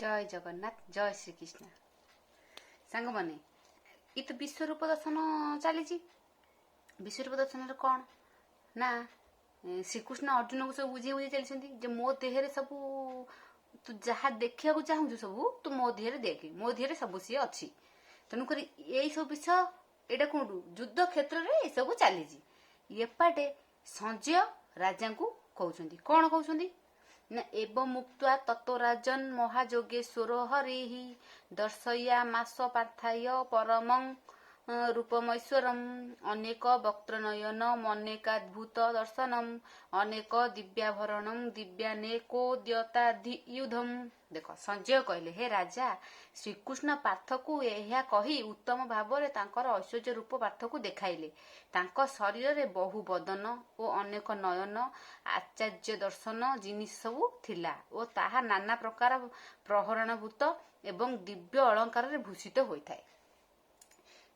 जय जगन्नाथ जय श्रीकृष्ण सांग मैंने ये तो विश्वरूप दर्शन चली विश्वरूप दर्शन कौन ना श्रीकृष्ण अर्जुन को सब बुझे बुझे चलते मो देहरे सब तू जहाँ देखा चाहूँ सब तू मो देहरे देख मो देहरे सब सी अच्छी तेणुक यही सब विषय एटा कौन युद्ध क्षेत्र में ये सब चली एपाटे संजय राजा को कहते कौन कहते ना एवं मुक्त्वा ततो राजन महायोगेश्वर हरि दर्शया मास पार्थाय परमं रूपमैश्वरम अनेक वक्त्रनयन अनेकाद्भुत दर्शनम अनेक दिव्याभरणम दिव्यानेकोद्यतायुधम। देख संजय कहले हे राजा श्रीकृष्ण पार्थ को यह कही उत्तम भाव ऐश्वर्य रूप पार्थ को देखाइले तांको शरीर रे बहु बदन और अनेक नयन आचार्य दर्शन जिनिस सब थिला और ताहा नाना प्रकार प्रहरणभूत एवं दिव्य अलंकार रे भूषित होइथाय।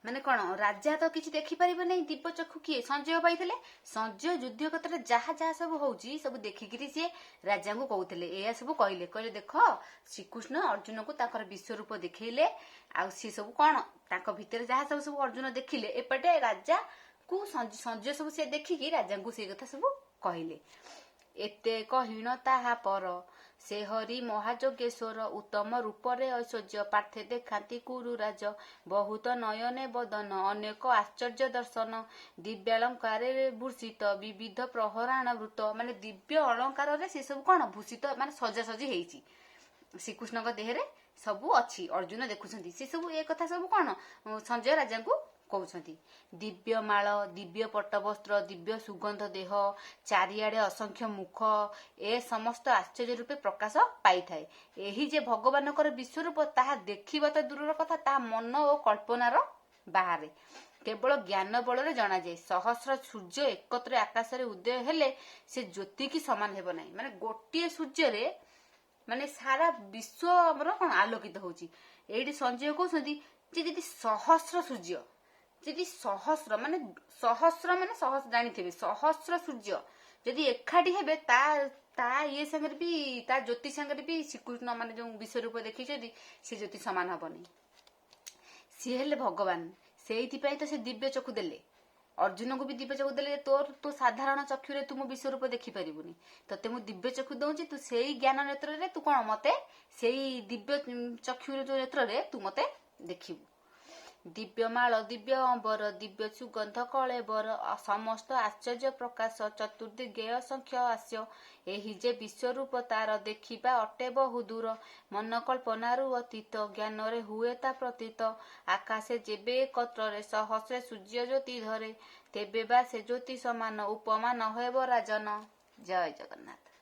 माने कौन राजा तो किसी देखिपारे नहीं दिव्य चक्षु किए संजय पाई संजय युद्ध क्षेत्र जहाँ जहाँ सब होची सब देखिकी सी राजा को कहते या सब कहले कहले देख श्रीकृष्ण अर्जुन को ताकर विश्वरूप देखले आ सी सब कौन ताक भितर जहाँ सब सब अर्जुन देखिले एपटे राजा को संजय सब सी देखिकी राजा को से कथा सब कहले एते कहीण ताहा पर से हरि महायोगेश्वर उत्तम रूपरे ऐश्वर्य पार्थे देखाती कुरुराज बहुत नयने बदन अनेक आश्चर्य दर्शन दिव्यालंकार भूषित विविध प्रहराणवृत माने दिव्य अलंकार रे से सब कौन भूषित माने सजासजी हेची श्रीकृष्ण देहरे सबू अच्छी अर्जुन देखुछंती से सब ए कथा सब कौन संजय राजा को कहते दिव्य माल दिव्य पट्टवस्त्र दिव्य सुगंध देह चारिआडे असंख्य मुख ए समस्त आश्चर्य रूपे प्रकाश पाई थाए एही जे भगवानकर विश्वरूप ताहा देखिबा तो दूरर कथा ता मन और कल्पनार बाहर केवल ज्ञान बल जना जाए सहस्र सूर्य एकत्र आकाश रे उदय हेले से ज्योति की समान हेब नाही माने गोटे सूर्य रे माने सारा विश्व हमर कोन आलोकित होची एडी संजय कहउछंती जे यदि सहस्र सूर्य यदि सहस्र माने सहस्र जानी सहस्र सूर्य यदि एकाठी हेबे ता ये संगे भी ता ज्योति संगे भी श्रीकृष्ण माने जो विश्वरूप देखी से ज्योति समान हबनी सी हेले भगवान से तो से दिव्य चक्षु देले अर्जुन को भी दिव्य चक्षु देले तोर तो साधारण चक्षुरे तू मो विश्वरूप देखी पारिबुनी तते मु दिव्य चक्षु दउची तू सेही ज्ञान नेत्र रे तू कोन मते सेही दिव्य चक्षु जो नेत्र रे तू मते देखिबु दिव्य माल दिव्य अंबर दिव्य सुगंध कलेबर समस्त आश्चर्य प्रकाश चतुर्दिगे असंख्य आस्य एही जे विश्वरूप तार देखिबा अटे बहु दूर मन कल्पनारु अतीत ज्ञान रे हुए ता प्रतीत आकाशे जेबे एकत्र रे सहस्रे सूर्य ज्योति धरे तेबे बा से ज्योति समान उपमा न हेब राजन। जय जगन्नाथ।